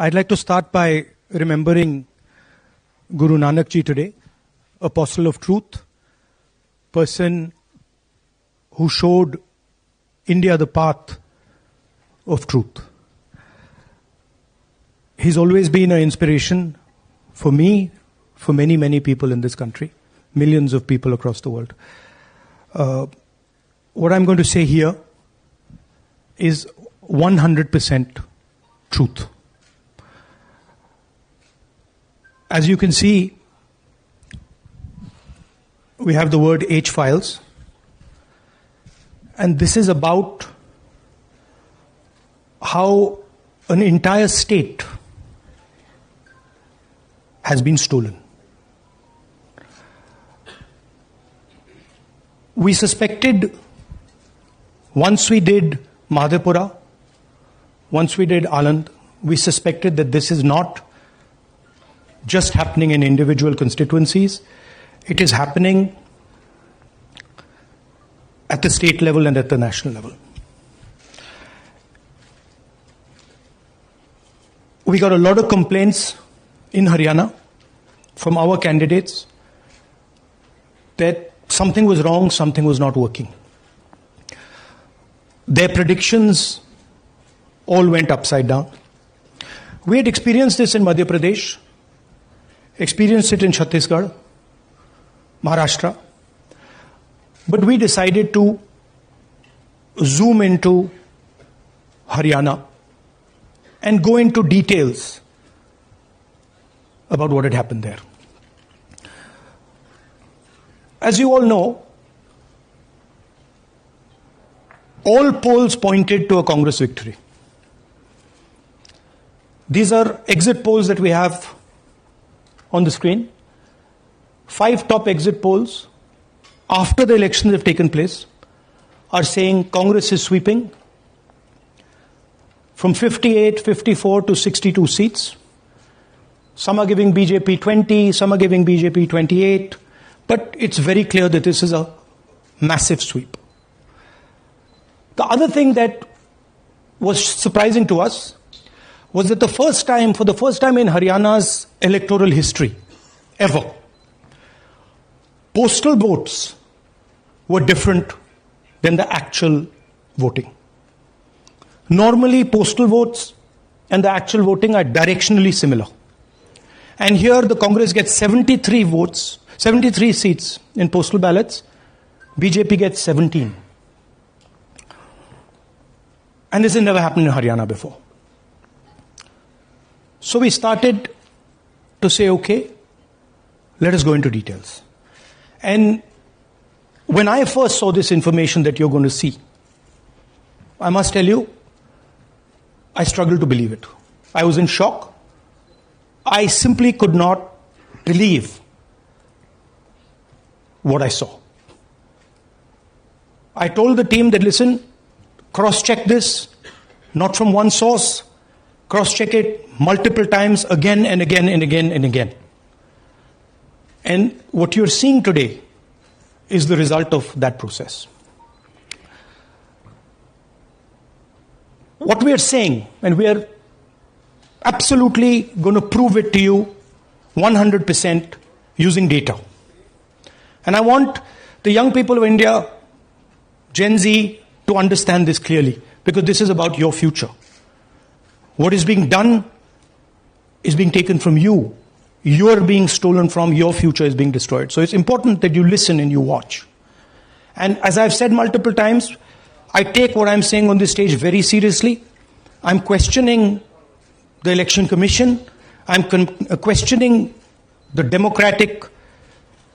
I'd like to start by remembering Guru Nanak Ji today, apostle of truth, person who showed India the path of truth. He's always been an inspiration for me, for many, many people in this country, millions of people across the world. What I'm going to say here is 100% truth. As you can see, we have the word H-Files, and this is about how an entire state has been stolen. We suspected, once we did Madhepura, once we did Aland, we suspected that this is not just happening in individual constituencies, it is happening at the state level and at the national level. We got a lot of complaints in Haryana from our candidates that something was wrong, something was not working. Their predictions all went upside down. We had experienced this in Madhya Pradesh, experienced it in Chhattisgarh, Maharashtra, but we decided to zoom into Haryana and go into details about what had happened there. As you all know, all polls pointed to a Congress victory. These are exit polls that we have on the screen. 5 top exit polls after the elections have taken place are saying Congress is sweeping from 58, 54 to 62 seats. Some are giving BJP 20, some are giving BJP 28, but it's very clear that this is a massive sweep. The other thing that was surprising to us was that for the first time in Haryana's electoral history, ever, postal votes were different than the actual voting. Normally, postal votes and the actual voting are directionally similar. And here the Congress gets 73 seats in postal ballots, BJP gets 17. And this has never happened in Haryana before. So we started to say, okay, let us go into details. And when I first saw this information that you're going to see, I must tell you, I struggled to believe it. I was in shock. I simply could not believe what I saw. I told the team that, listen, cross-check this, not from one source, cross-check it multiple times, again and again and again and again. And what you're seeing today is the result of that process. What we are saying, and we are absolutely going to prove it to you 100% using data. And I want the young people of India, Gen Z, to understand this clearly, because this is about your future. What is being done is being taken from you. You are being stolen from, your future is being destroyed. So it's important that you listen and you watch. And as I've said multiple times, I take what I'm saying on this stage very seriously. I'm questioning the Election Commission. I'm questioning the democratic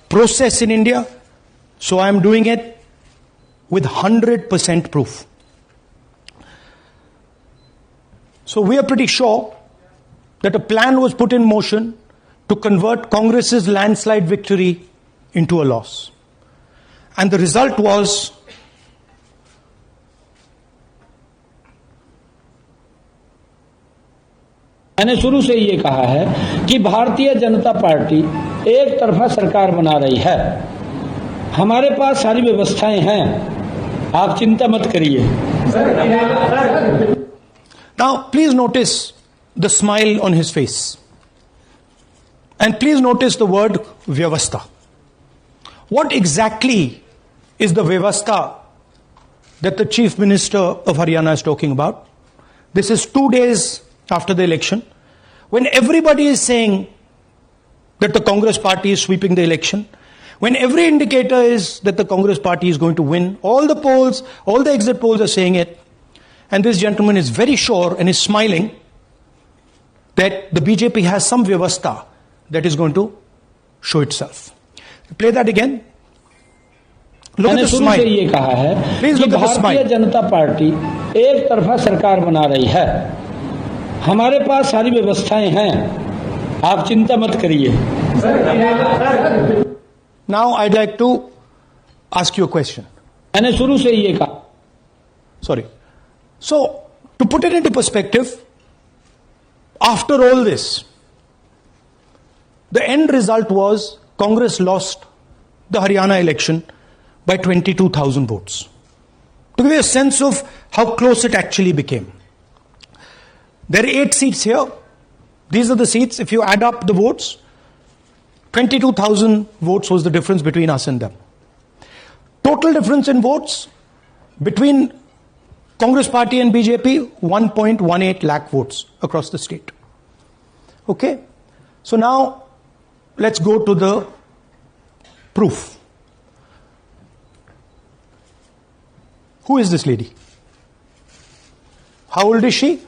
process in India. So I'm doing it with 100% proof. So we are pretty sure that a plan was put in motion to convert Congress's landslide victory into a loss. And the result was मैंने शुरू से ये कहा है कि Bharatiya Janata party एक तरफा सरकार बना रही है। हमारे पास सारी व्यवस्थाएं हैं, आप चिंता मत करिए। Now, please notice the smile on his face. And please notice the word Vyavastha. What exactly is the Vyavastha that the Chief Minister of Haryana is talking about? This is 2 days after the election, when everybody is saying that the Congress party is sweeping the election, when every indicator is that the Congress party is going to win, all the polls, all the exit polls are saying it, and this gentleman is very sure and is smiling that the BJP has some Vyavastha that is going to show itself. Play that again. Look at मैंने the शुरू smile. से ये कहा है Please कि look at the भारतीय smile. जनता party एक तरफा सरकार बना रही है। हमारे पास सारी व्यवस्थाएं हैं, आप चिंता मत करिए। Now I'd like to ask you a question. मैंने शुरू से ये कहा। Sorry. So, to put it into perspective, after all this, the end result was Congress lost the Haryana election by 22,000 votes. To give you a sense of how close it actually became. There are 8 seats here. These are the seats. If you add up the votes, 22,000 votes was the difference between us and them. Total difference in votes between Congress party and BJP, 1.18 lakh votes across the state. Okay? So now, let's go to the proof. Who is this lady? How old is she?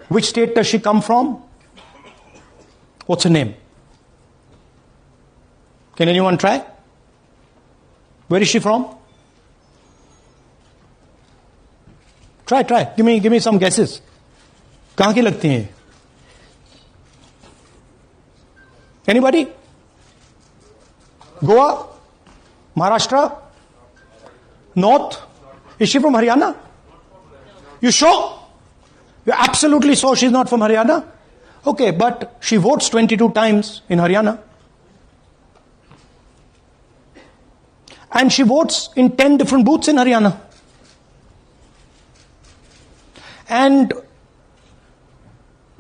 Which state does she come from? What's her name? Can anyone try? Where is she from? Try. Give me some guesses. कहाँ की लगती हैं? Anybody? Goa? Maharashtra? North? Is she from Haryana? You sure? You're absolutely sure she's not from Haryana? Okay, but she votes 22 times in Haryana. And she votes in 10 different booths in Haryana. And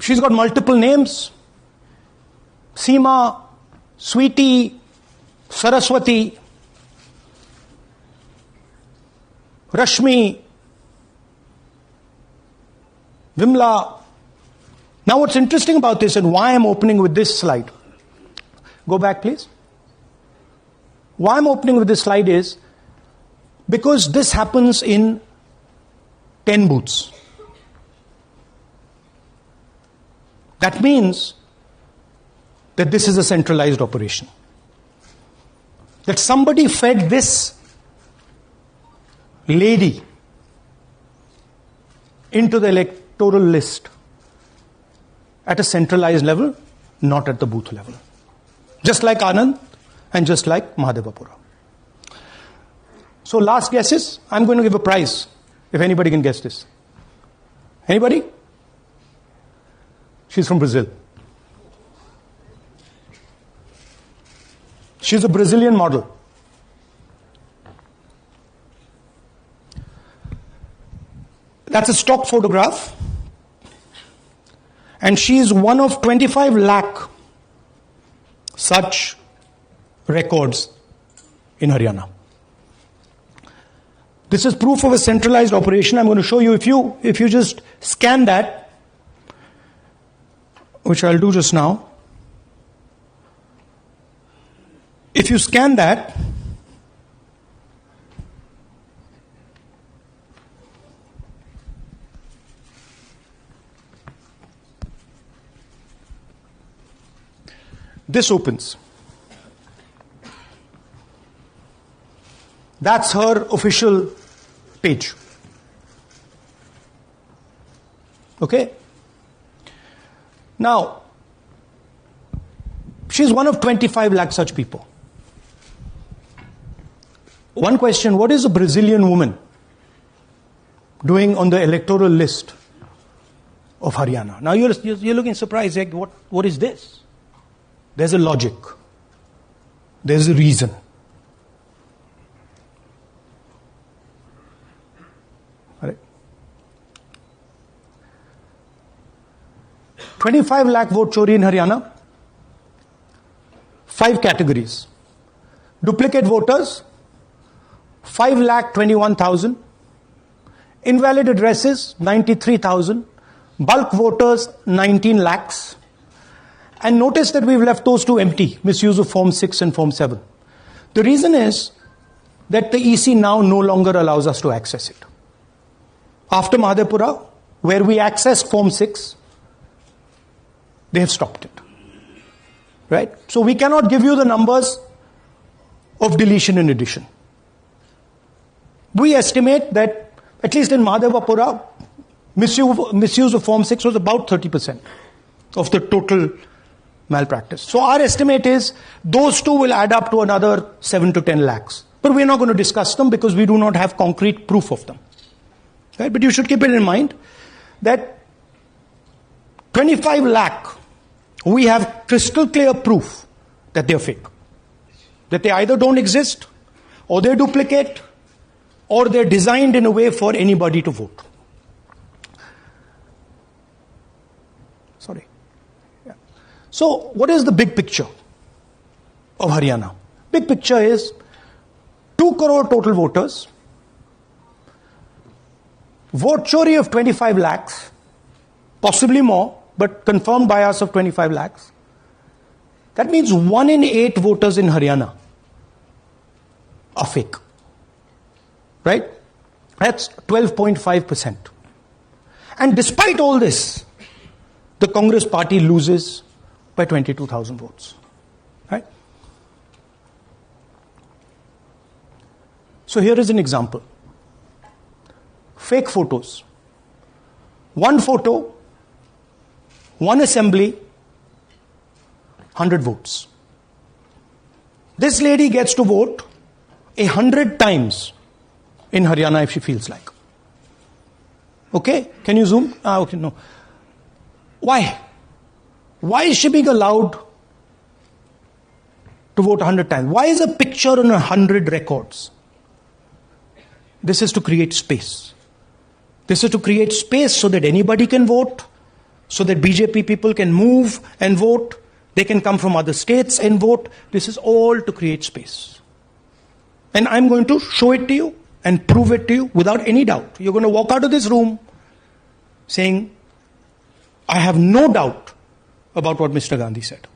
she's got multiple names. Seema, Sweetie, Saraswati, Rashmi, Vimla. Now what's interesting about this and why I'm opening with this slide. Go back please. Why I'm opening with this slide is because this happens in 10 booths. That means that this is a centralized operation. That somebody fed this lady into the electoral list at a centralized level, not at the booth level. Just like Anand and just like Mahadevapura. So last guesses, I'm going to give a prize if anybody can guess this. Anybody? She's from Brazil. She's a Brazilian model. That's a stock photograph. And she is one of 25 lakh such records in Haryana. This is proof of a centralized operation. I'm going to show you if you just scan that, which I'll do just now. If you scan that, this opens. That's her official page. Okay? Now, she's one of 25 lakh such people. One question, what is a Brazilian woman doing on the electoral list of Haryana? Now you're looking surprised, like what is this? There's a logic. There's a reason. All right. 25 lakh vote chori in Haryana. 5 categories. Duplicate voters, 5,21,000. Invalid addresses, 93,000. Bulk voters, 19 lakhs. And notice that we've left those two empty, misuse of Form 6 and Form 7. The reason is that the EC now no longer allows us to access it. After Madhepura, where we accessed Form 6, they have stopped it. Right? So we cannot give you the numbers of deletion and addition. We estimate that, at least in Madhepura, misuse of Form 6 was about 30% of the total malpractice. So our estimate is those two will add up to another 7 to 10 lakhs. But we're not going to discuss them because we do not have concrete proof of them. Right? But you should keep it in mind that 25 lakh, we have crystal clear proof that they're fake. That they either don't exist, or they're duplicate, or they're designed in a way for anybody to vote. Sorry. Yeah. So, what is the big picture of Haryana? Big picture is 2 crore total voters, vote chori of 25 lakhs, possibly more, but confirmed bias of 25 lakhs. That means 1 in 8 voters in Haryana are fake. Right? That's 12.5%. And despite all this, the Congress party loses by 22,000 votes. Right? So here is an example. Fake photos. One photo, one assembly, 100 votes. This lady gets to vote 100 times in Haryana if she feels like. Okay? Can you zoom? Okay, no. Why? Why is she being allowed to vote 100 times? Why is a picture on 100 records? This is to create space. This is to create space so that anybody can vote, so that BJP people can move and vote. They can come from other states and vote. This is all to create space. And I'm going to show it to you and prove it to you without any doubt. You're going to walk out of this room saying, I have no doubt about what Mr. Gandhi said.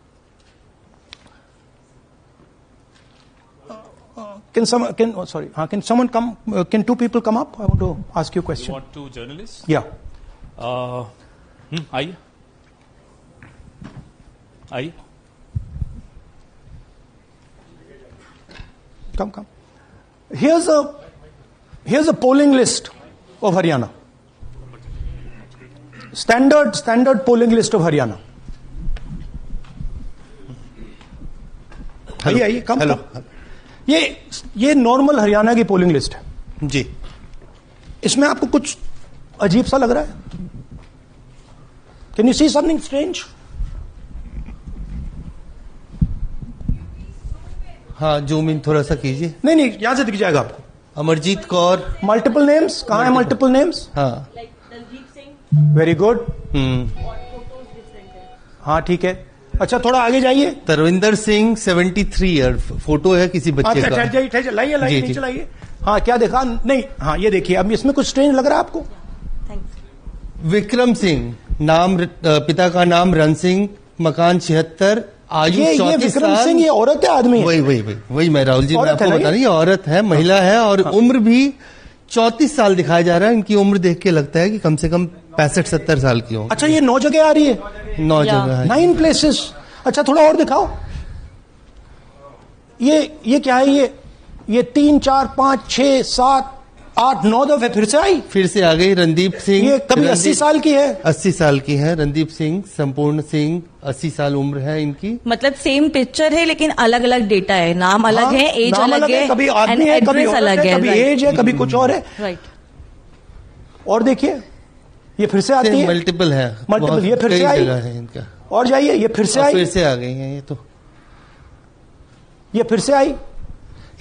Can someone come? Can 2 people come up? I want to ask you a question. You want 2 journalists? Yeah. आइए आइए Come. Here's a polling list of Haryana. Standard polling list of Haryana. आइए come hello ये normal Haryana की polling list है जी। इसमें आपको कुछ अजीब सा लग रहा है? Can you see something strange? हाँ, जूम इन थोड़ा सा कीजिए। नहीं यहां से दिख जाएगा आपको। अमरजीत कौर, मल्टीपल नेम्स कहाँ है? मल्टीपल नेम्स, हाँ, वेरी गुड। हाँ ठीक है। अच्छा थोड़ा आगे जाइए। तरविंदर सिंह 73 ईयर, फोटो है किसी बच्चे का। अच्छा लाइए नीचे लाइए। हाँ क्या देखा? नहीं हाँ ये देखिए, अब इसमें कुछ स्ट्रेंज लग रहा है आपको? विक्रम सिंह, नाम पिता का नाम रन सिंह, मकान 76, आयु 34 साल। विक्रम सिंह ये औरत है आदमी है? वही मैं राहुल जी, मैं आपको बता रही, औरत है, महिला है, और उम्र भी 34 साल दिखाया जा रहा है। इनकी उम्र देख के लगता है कि कम से कम 65-70 साल की हो। अच्छा ये 9 जगह आ रही है? 9 जगह है, 9 प्लेसेस। अच्छा थोड़ा और दिखाओ। ये क्या है? ये 3, 4, 5, 6, 7, 8, 9 दफे फिर से आई। फिर से आ गई। रणदीप सिंह, ये कभी 80 साल की है? 80 साल की है। रणदीप सिंह, संपूर्ण सिंह, 80 साल उम्र है इनकी। मतलब सेम पिक्चर है लेकिन अलग अलग डेटा है, नाम अलग है, एज अलग है, कभी आदमी है, कभी अलग है, कभी एज है, कभी कुछ और है। राइट। और देखिए ये फिर से आती है। मल्टीपल है, मल्टीपल। ये फिर से आई है इनका। और जाइए, ये फिर से आई। फिर से आ गई है। ये तो ये फिर से आई।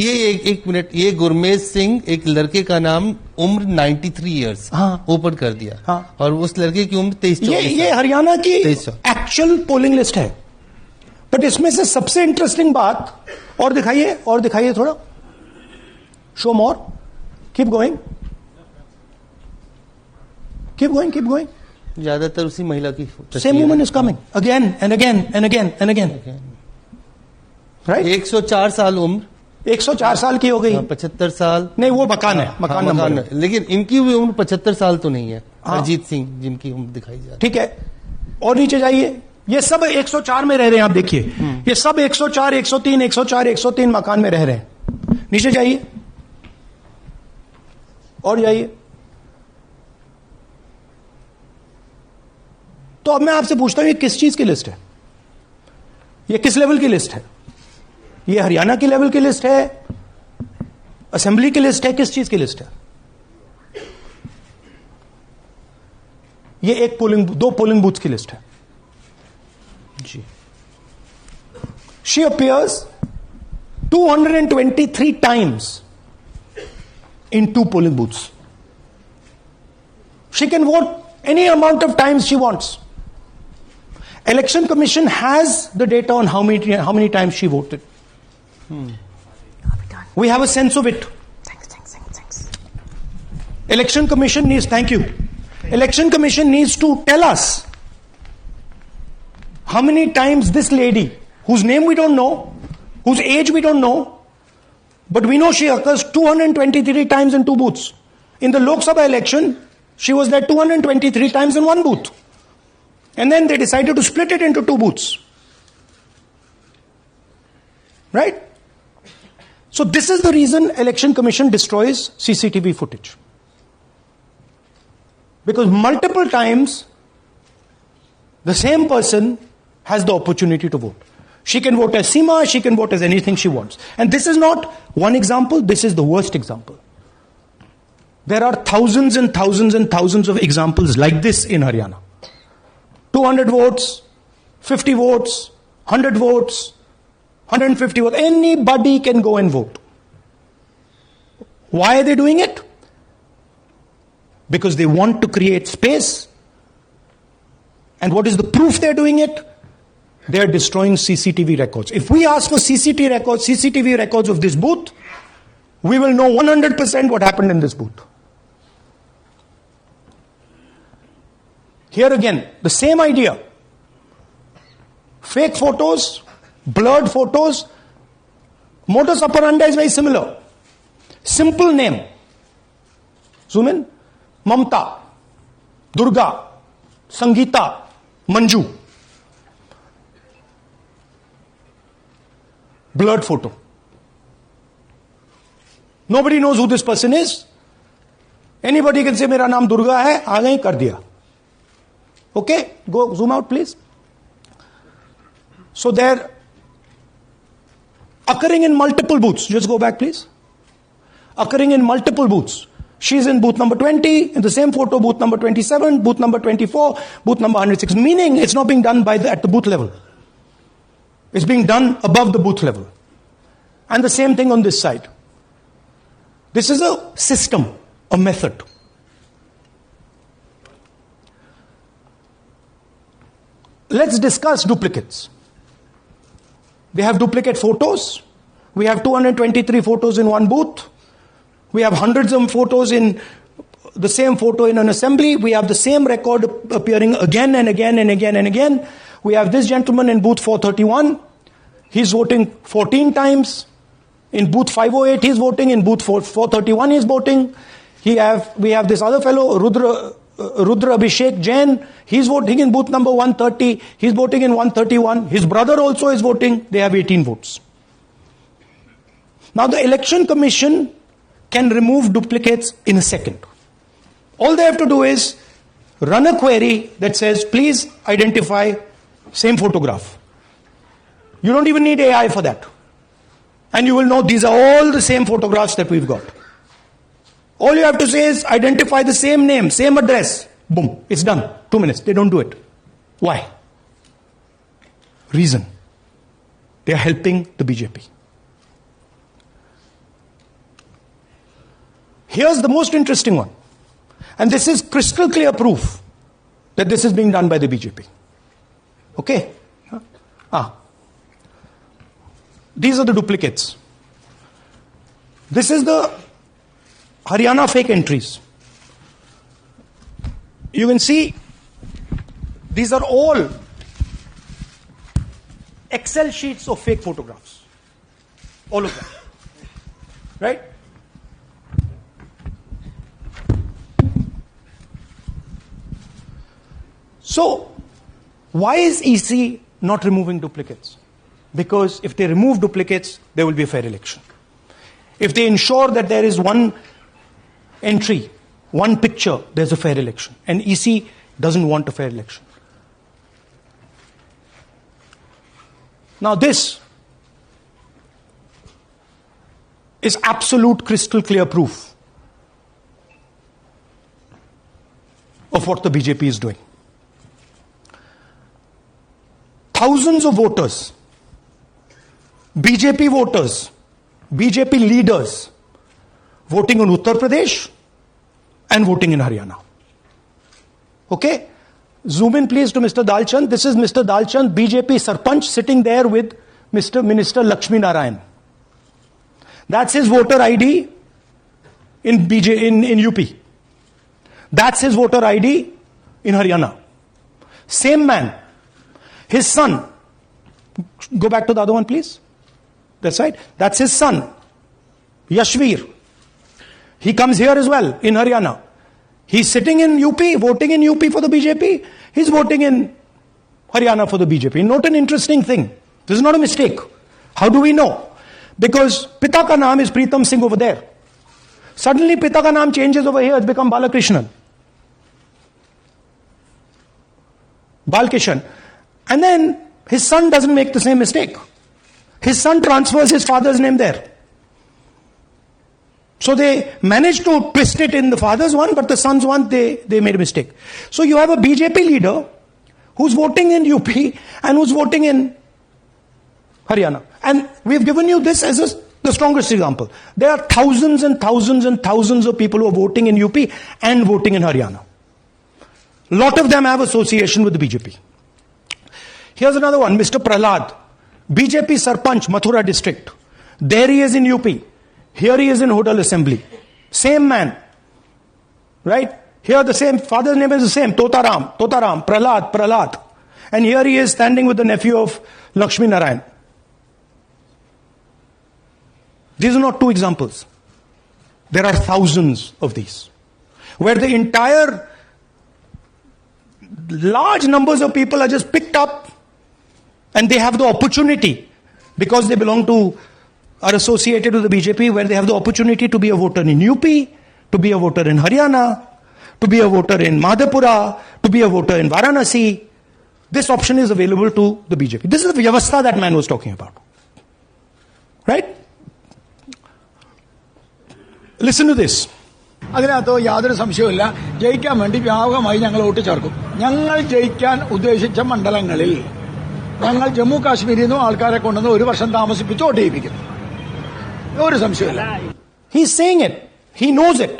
ये एक मिनट, ये गुरमेज सिंह एक लड़के का नाम उम्र 93 इयर्स हाँ। ओपन कर दिया। हाँ। और उस लड़के की उम्र 23-24 ये हरियाणा की 23 एक्चुअल पोलिंग लिस्ट है। बट इसमें से सबसे इंटरेस्टिंग बात, और दिखाइए थोड़ा, शो मोर, कीप गोइंग, ज्यादातर उसी महिला की same woman is coming again and again and again and again, right. 104 साल उम्र, 104 साल की हो गई। 75 साल नहीं, वो मकान है, मकान नंबर है। लेकिन इनकी भी उम्र 75 साल तो नहीं है। हाँ। अजीत सिंह जिनकी उम्र दिखाई जा रही है। ठीक है, और नीचे जाइए, ये सब 104 में रह रहे हैं, आप देखिए, ये सब 104, 103, 104, 103 मकान में रह रहे हैं। नीचे जाइए और जाइए। तो अब मैं आपसे पूछता हूं, ये किस चीज की लिस्ट है? ये किस लेवल की लिस्ट है? ये हरियाणा की लेवल की लिस्ट है, असेंबली की लिस्ट है, किस चीज की लिस्ट है? ये दो पोलिंग बूथ की लिस्ट है जी। She appears 223 times in 2 polling booths. She can vote any amount of times she wants. Election Commission has the data on how many times she voted. We have a sense of it. Thanks. Election Commission needs, thank you. Election Commission needs to tell us how many times this lady, whose name we don't know, whose age we don't know, but we know she occurs 223 times in 2 booths. In the Lok Sabha election, she was there 223 times in 1 booth. And then they decided to split it into 2 booths. Right? So this is the reason Election Commission destroys CCTV footage. Because multiple times, the same person has the opportunity to vote. She can vote as Seema, she can vote as anything she wants. And this is not one example, this is the worst example. There are thousands and thousands and thousands of examples like this in Haryana. 200 votes, 50 votes, 100 votes, 150 votes. Anybody can go and vote. Why are they doing it? Because they want to create space. And what is the proof they're doing it? They're destroying CCTV records. If we ask for CCTV records of this booth, we will know 100% what happened in this booth. Here again, the same idea. Fake photos, blurred photos, modus operandi is very similar. Simple name. Zoom in. Mamta, Durga, Sangeeta, Manju. Blurred photo. Nobody knows who this person is. Anybody can say, मेरा नाम दुर्गा है, आ गई, कर दिया. Okay, go zoom out please. So they're occurring in multiple booths. Just go back please. Occurring in multiple booths. She's in booth number 20, in the same photo, booth number 27, booth number 24, booth number 106. Meaning it's not being done at the booth level. It's being done above the booth level. And the same thing on this side. This is a system, a method. Let's discuss duplicates. They have duplicate photos. We have 223 photos in 1 booth. We have hundreds of photos in the same photo in an assembly. We have the same record appearing again and again and again and again. We have this gentleman in booth 431. He's voting 14 times. In booth 508, he's voting. In booth 431, he's voting. We have this other fellow, Rudra Abhishek Jain. He's voting in booth number 130. He's voting in 131. His brother also is voting. They have 18 votes. Now the Election Commission can remove duplicates in a second. All they have to do is run a query that says, please identify same photograph. You don't even need AI for that. And you will know these are all the same photographs that we've got. All you have to say is identify the same name, same address. Boom, it's done. 2 minutes. They don't do it. Why? Reason. They are helping the BJP. Here's the most interesting one. And this is crystal clear proof that this is being done by the BJP. Okay? These are the duplicates. This is the Haryana fake entries. You can see these are all Excel sheets of fake photographs. All of them. Right? So, why is EC not removing duplicates? Because if they remove duplicates, there will be a fair election. If they ensure that there is one entry, one picture, there's a fair election. And EC doesn't want a fair election. Now this is absolute crystal clear proof of what the BJP is doing. Thousands of voters, BJP voters, BJP leaders voting in Uttar Pradesh and voting in Haryana. Okay? Zoom in please to Mr. Dalchand. This is Mr. Dalchand, BJP Sarpanch, sitting there with Mr. Minister Lakshmi Narayan. That's his voter ID in UP. That's his voter ID in Haryana. Same man. His son. Go back to the other one, please. That's right. That's his son, Yashveer. He comes here as well in Haryana. He's sitting in UP, voting in UP for the BJP. He's voting in Haryana for the BJP. Note an interesting thing. This is not a mistake. How do we know? Because Pita ka naam is Pritam Singh over there. Suddenly Pita ka naam changes over here. It's become Balakrishnan. Balkishan. And then his son doesn't make the same mistake. His son transfers his father's name there. So they managed to twist it in the father's one, but the son's one, they made a mistake. So you have a BJP leader who's voting in UP and who's voting in Haryana. And we've given you this as the strongest example. There are thousands and thousands and thousands of people who are voting in UP and voting in Haryana. A lot of them have association with the BJP. Here's another one, Mr. Prahlad, BJP Sarpanch, Mathura district. There he is in UP. Here he is in Hodal Assembly. Same man. Right? Here the same, father's name is the same, Totaram, Prahlad. And here he is standing with the nephew of Lakshmi Narayan. These are not two examples. There are thousands of these. Where the entire large numbers of people are just picked up and they have the opportunity, because they belong to, are associated with the BJP, where they have the opportunity to be a voter in UP, to be a voter in Haryana, to be a voter in Madhepura, to be a voter in Varanasi. This option is available to the BJP. This is the Vyavastha that man was talking about. Right? Listen to this. അതിനകത്ത് യാതൊരു സംശയവുമില്ല. ജയിക്കാൻ വേണ്ടി വ്യാപകമായി ഞങ്ങൾ vote ചേർക്കും. ഞങ്ങൾ ജയിക്കാൻ ഉദ്ദേശിച്ച മണ്ഡലങ്ങളിൽ ഞങ്ങൾ ജമ്മു കാശ്മീരിൽ നിന്നും ആൾക്കാരെ കൊണ്ടുവന്ന് ഒരു വർഷം താമസിപ്പിച്ച് വോട്ട് ചെയ്യിപ്പിക്കും. ഒരു സംശയമില്ല. He's saying it. He knows it.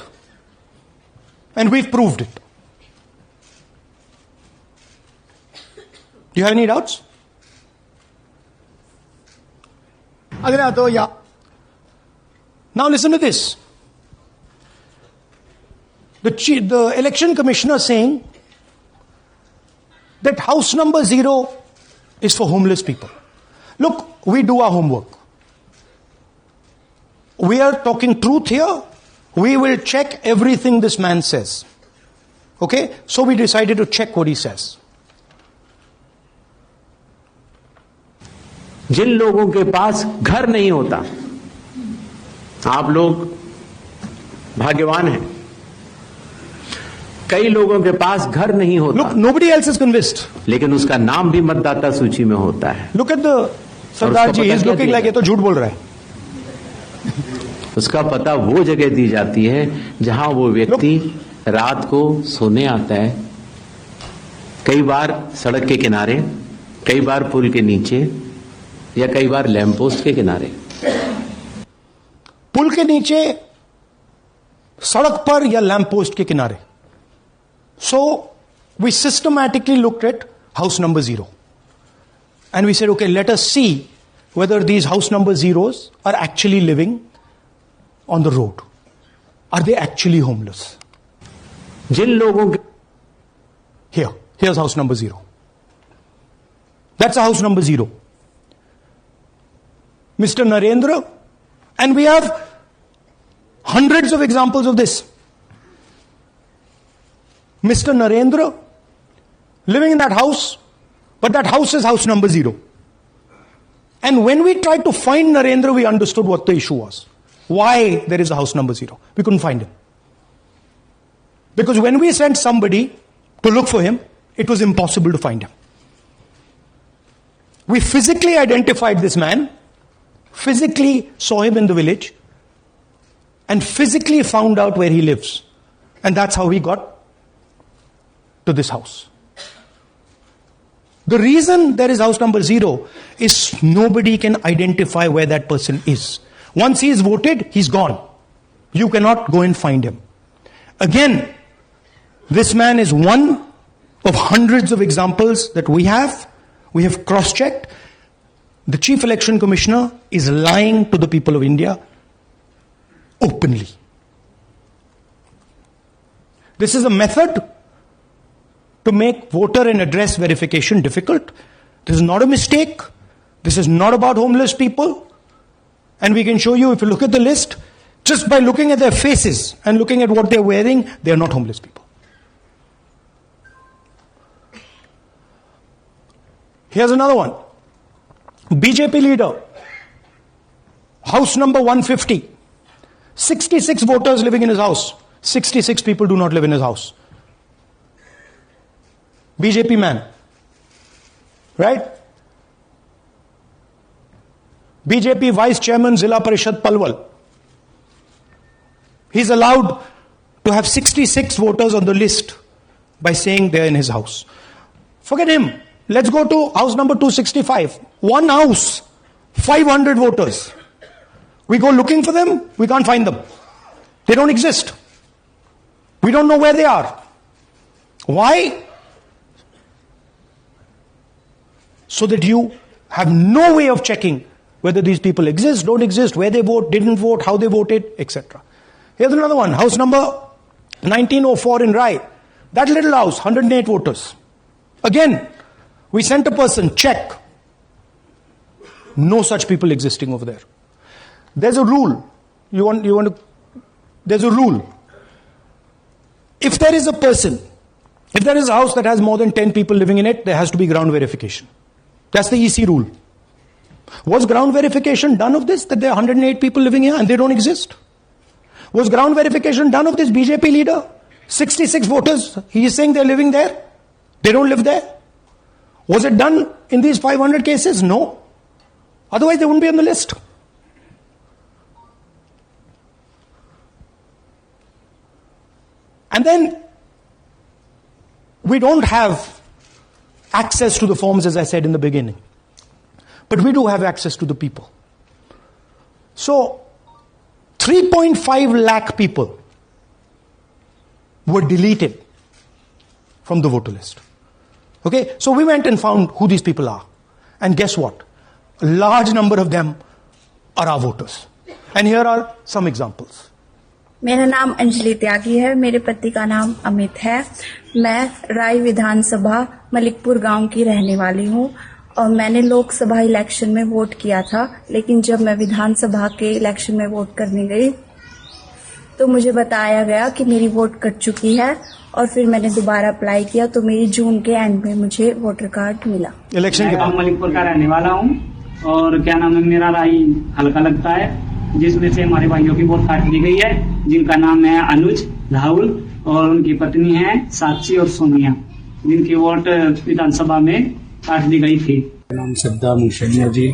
And we've proved it. Do you have any doubts? അതിനകത്ത് Now listen to this. The election commissioner saying that house number 0 is for homeless people. Look, we do our homework. We are talking truth here. We will check everything this man says. Okay? So we decided to check what he says. जिन लोगों के पास घर नहीं होता, आप लोग भाग्यवान हैं. कई लोगों के पास घर नहीं होता. Look, nobody else is convinced. लेकिन उसका नाम भी मतदाता सूची में होता है. Look at the Sardar ji. He's looking like ये तो झूठ बोल रहा है. उसका पता वो जगह दी जाती है जहां वो व्यक्ति रात को सोने आता है. कई बार सड़क के किनारे, कई बार पुल के नीचे, या कई बार लैंप पोस्ट के किनारे. पुल के नीचे, सड़क पर या लैंप पोस्ट के किनारे. So we systematically looked at house number 0. And we said, okay, let us see whether these house number zeros are actually living on the road. Are they actually homeless? जिन लोगों के Here's house number 0. That's a house number 0. Mr. Narendra, and we have hundreds of examples of this. Mr. Narendra living in that house, but that house is house number 0. And when we tried to find Narendra, we understood what the issue was. Why there is a house number 0. We couldn't find him. Because when we sent somebody to look for him, it was impossible to find him. We physically identified this man, physically saw him in the village, and physically found out where he lives. And that's how we got to this house. The reason there is house number 0 is nobody can identify where that person is. Once he is voted, he's gone. You cannot go and find him. Again, this man is one of hundreds of examples that we have. We have cross-checked. The Chief Election Commissioner is lying to the people of India openly. This is a method to make voter and address verification difficult. This is not a mistake. This is not about homeless people. And we can show you, if you look at the list, just by looking at their faces and looking at what they're wearing, they are not homeless people. Here's another one. BJP leader, house number 150. 66 voters living in his house. 66 people do not live in his house. BJP man. Right? BJP Vice Chairman Zilla Parishad Palwal. He's allowed to have 66 voters on the list by saying they're in his house. Forget him. Let's go to house number 265. One house, 500 voters. We go looking for them, we can't find them. They don't exist. We don't know where they are. Why? So that you have no way of checking whether these people exist, don't exist, where they vote, didn't vote, how they voted, etc. Here's another one. House number 1904 in Rai. That little house, 108 voters. Again, we sent a person, check. No such people existing over there. There's a rule. There's a rule. If there is a person, if there is a house that has more than 10 people living in it, there has to be ground verification. That's the EC rule. Was ground verification done of this, that there are 108 people living here and they don't exist? Was ground verification done of this BJP leader? 66 voters, he is saying they're living there. They don't live there. Was it done in these 500 cases? No. Otherwise they wouldn't be on the list. And then we don't have access to the forms, as I said in the beginning. But we do have access to the people. So 3.5 lakh people were deleted from the voter list. Okay, so we went and found who these people are. And guess what? A large number of them are our voters. And here are some examples. मेरा नाम अंजलि त्यागी है, मेरे पति का नाम अमित है। मैं राय विधानसभा मलिकपुर गांव की रहने वाली हूं और मैंने लोकसभा इलेक्शन में वोट किया था, लेकिन जब मैं विधानसभा के इलेक्शन में वोट करने गई तो मुझे बताया गया कि मेरी वोट कट चुकी है और फिर मैंने दोबारा अप्लाई किया तो मेरी जून के एंड में मुझे वोटर कार्ड मिला। इलेक्शन के बाद मलिकपुर का रहने वाला हूं और क्या नाम है, मेरा राय हल्का लगता है, जिसमें से हमारे भाइयों की वोट काट दी गई है, जिनका नाम है अनुज, राहुल और उनकी पत्नी है साक्षी और सोनिया, जिनकी वोट विधानसभा में काट दी गई थी। नाम सद्दाम हुसैन जी,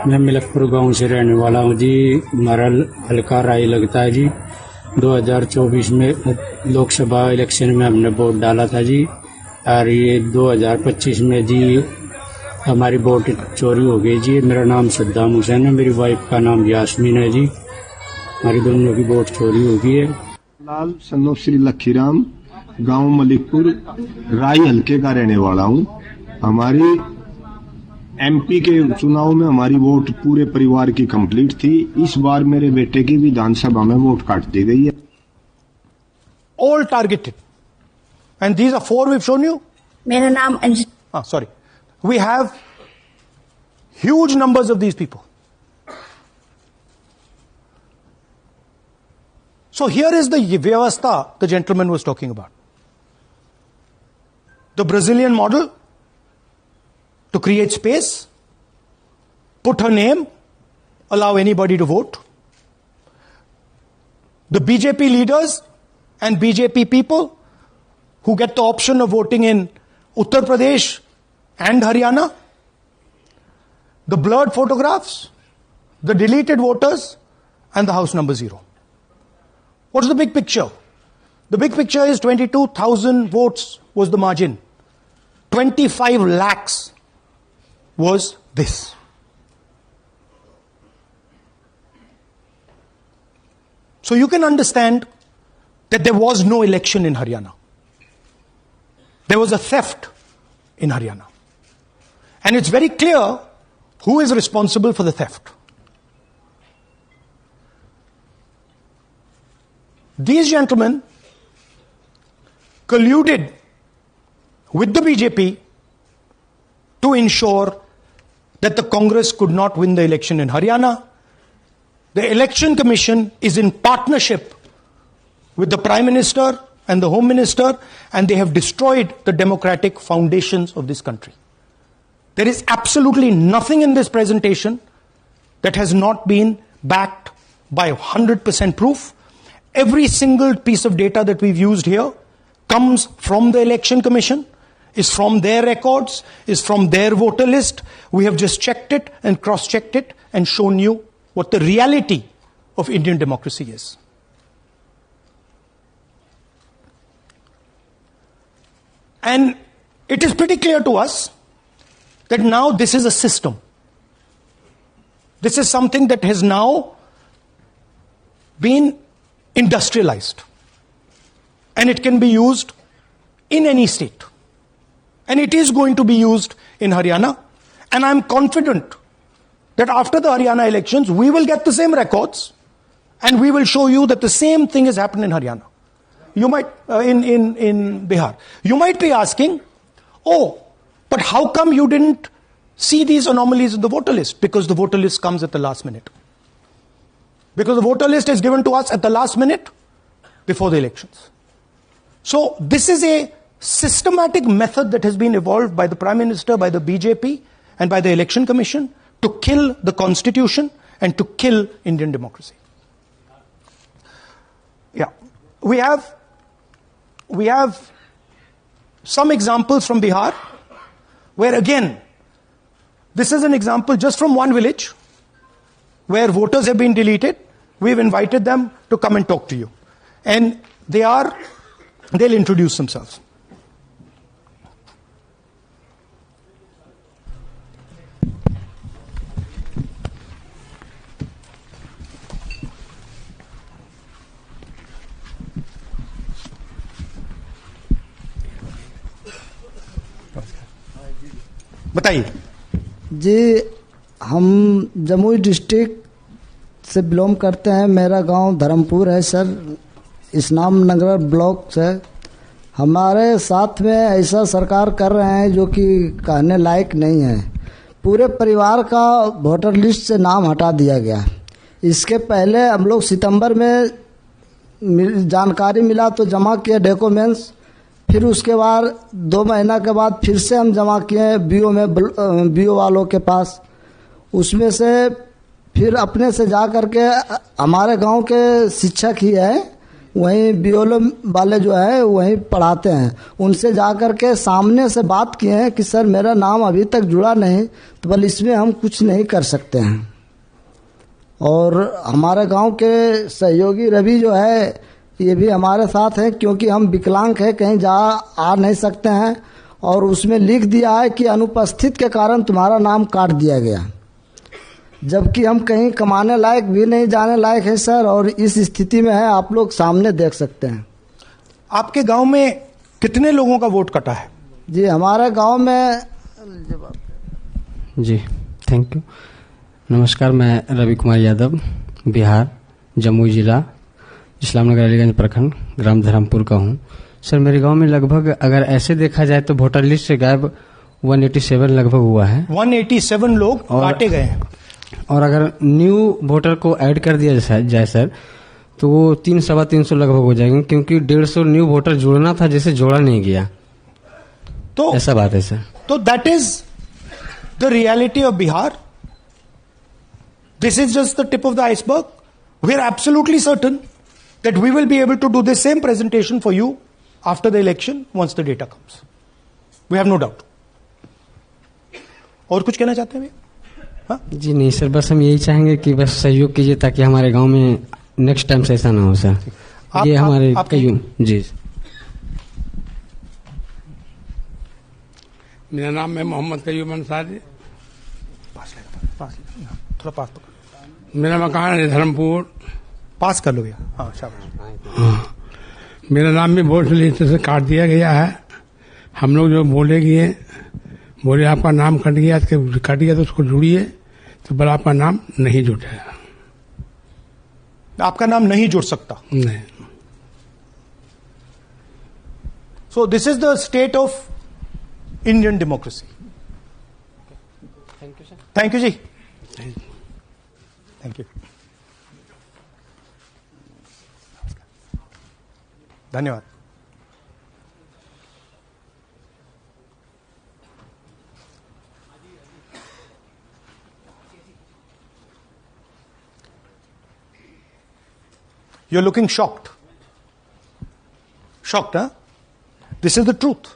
मैं मलिकपुर गांव से रहने वाला हूं जी। हमारा हल्का राय लगता है जी। 2024 में लोकसभा इलेक्शन में हमने वोट डाला था जी और ये 2025 में जी हमारी वोट चोरी हो गई जी। मेरा नाम सद्दाम हुसैन है, मेरी वाइफ का नाम यास्मीन है जी। हमारी दोनों की वोट चोरी हो गई है। लाल सन्नो श्री लखीराम, गांव मलिकपुर, राय हल्के का रहने वाला हूं। हमारी एमपी के चुनाव में हमारी वोट पूरे परिवार की कंप्लीट थी। इस बार मेरे बेटे की विधानसभा में वोट काट दी गई है। All targeted. And these are 4 we've shown you. मेरा नाम Anjali. Sorry. We have huge numbers of these people. So here is the vyavastha the gentleman was talking about. The Brazilian model to create space, put her name, allow anybody to vote. The BJP leaders and BJP people who get the option of voting in Uttar Pradesh and Haryana. The blurred photographs, the deleted voters, and the house number 0. What's the big picture? The big picture is 22,000 votes was the margin. 25 lakhs was this. So you can understand that there was no election in Haryana. There was a theft in Haryana. And it's very clear who is responsible for the theft. These gentlemen colluded with the BJP to ensure that the Congress could not win the election in Haryana. The Election Commission is in partnership with the Prime Minister and the Home Minister, and they have destroyed the democratic foundations of this country. There is absolutely nothing in this presentation that has not been backed by 100% proof. Every single piece of data that we've used here comes from the Election Commission, is from their records, is from their voter list. We have just checked it and cross-checked it and shown you what the reality of Indian democracy is. And it is pretty clear to us that now this is a system. This is something that has now been industrialized. And it can be used in any state. And it is going to be used in Haryana. And I'm confident that after the Haryana elections, we will get the same records and we will show you that the same thing has happened in Haryana. You might, in Bihar. You might be asking, oh, but how come you didn't see these anomalies in the voter list? Because the voter list comes at the last minute. Because the voter list is given to us at the last minute before the elections. So this is a systematic method that has been evolved by the Prime Minister, by the BJP, and by the Election Commission to kill the Constitution and to kill Indian democracy. Yeah. We have some examples from Bihar where again, this is an example just from one village where voters have been deleted. We've invited them to come and talk to you. And they'll introduce themselves. बताइए जी। हम Jamui district से belong करते हैं। मेरा गांव धर्मपुर है sir, इस्लाम नगर block से। हमारे साथ में ऐसा सरकार कर रहे हैं जो कि कहने लायक नहीं है। पूरे परिवार का वोटर लिस्ट से नाम हटा दिया गया। इसके पहले हम लोग सितंबर में जानकारी मिला तो जमा किए डॉक्यूमेंट्स, फिर उसके बाद 2 महीना के बाद फिर से हम जमा किए बीओ वालों के पास। उसमें से फिर अपने से जा कर के हमारे गांव के शिक्षक ही है, वहीं बीओ वाले जो है वहीं पढ़ाते हैं, उनसे जा कर के सामने से बात किए हैं कि सर मेरा नाम अभी तक जुड़ा नहीं, तो बोले इसमें हम कुछ नहीं कर सकते हैं। और हमारे गांव के सहयोगी रवि जो है ये भी हमारे साथ है, क्योंकि हम विकलांग हैं, कहीं आ नहीं सकते हैं। और उसमें लिख दिया है कि अनुपस्थित के कारण तुम्हारा नाम काट दिया गया। जबकि हम कहीं कमाने लायक भी नहीं जाने लायक है सर, और इस स्थिति में है, आप लोग सामने देख सकते हैं। आपके गांव में कितने लोगों का वोट कटा है? जी हमारे गांव में जी थैंक यू। नमस्कार, मैं रवि कुमार यादव, बिहार, जमुई जिला, इस्लामनगर अलीगंज प्रखंड, ग्राम धरमपुर का हूँ। सर मेरे गांव में लगभग अगर ऐसे देखा जाए तो वोटर लिस्ट से गायब 187 लगभग हुआ है। 187 लोग काटे गए हैं। और अगर न्यू वोटर को ऐड कर दिया जाए सर तो वो 300-350 लगभग हो जाएंगे, क्योंकि 150 न्यू वोटर जोड़ना था जिसे जोड़ा नहीं गया। तो ऐसा बात है सर। तो that is the reality of Bihar. This is just the tip of the iceberg. We are absolutely certain that we will be able to do the same presentation for you after the election once the data comes. We have no doubt. और कुछ कहना चाहते हैं भैया? जी नहीं sir, बस हम यही चाहेंगे कि बस सहयोग कीजिए ताकि हमारे गांव में नेक्स्ट टाइम से ऐसा ना हो सर। ये हमारे कई जी। मेरा नाम है मोहम्मद कयूम अंसारी। थोड़ा पास पकड़। मेरा मकान है धर्मपुर। पास कर लो भैया। हाँ शाबाश। मेरा नाम भी वोट लिस्ट से काट दिया गया है। हम लोग जो बोले आपका नाम कट गया तो उसको जुड़िए, तो बोला आपका नाम नहीं जुटेगा। आपका नाम नहीं जुड़ सकता? नहीं। So this is the state of Indian democracy. Thank you sir. Thank you ji. Thank you. धन्यवाद। You're looking shocked. Shocked, huh? This is the truth.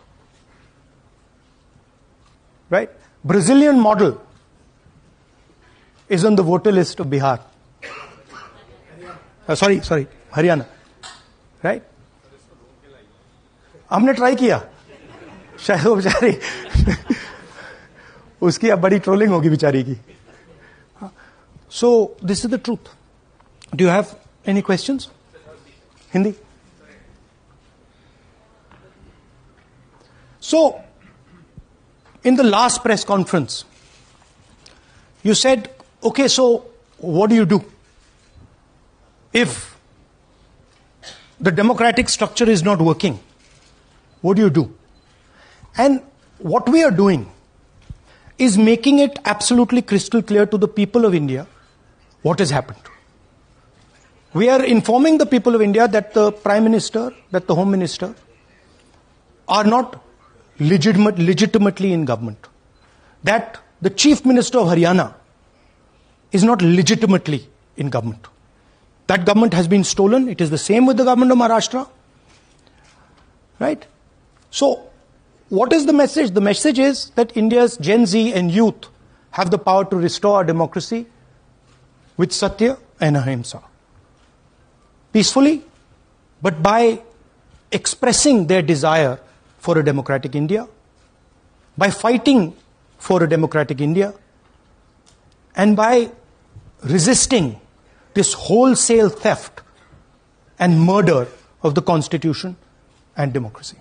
Right? Brazilian model is on the voter list of Bihar. Sorry, Haryana. Right? हमने try किया, शायद वो बेचारी उसकी अब बड़ी trolling होगी बेचारी की. So this is the truth. Do you have any questions? Hindi? So, in the last press conference, you said, okay, so what do? If the democratic structure is not working, what do? And what we are doing is making it absolutely crystal clear to the people of India what has happened. We are informing the people of India that the Prime Minister, that the Home Minister are not legitimately in government. That the Chief Minister of Haryana is not legitimately in government. That government has been stolen. It is the same with the government of Maharashtra. Right? So, what is the message? The message is that India's Gen Z and youth have the power to restore our democracy with Satya and Ahimsa. Peacefully, but by expressing their desire for a democratic India, by fighting for a democratic India, and by resisting this wholesale theft and murder of the Constitution and democracy.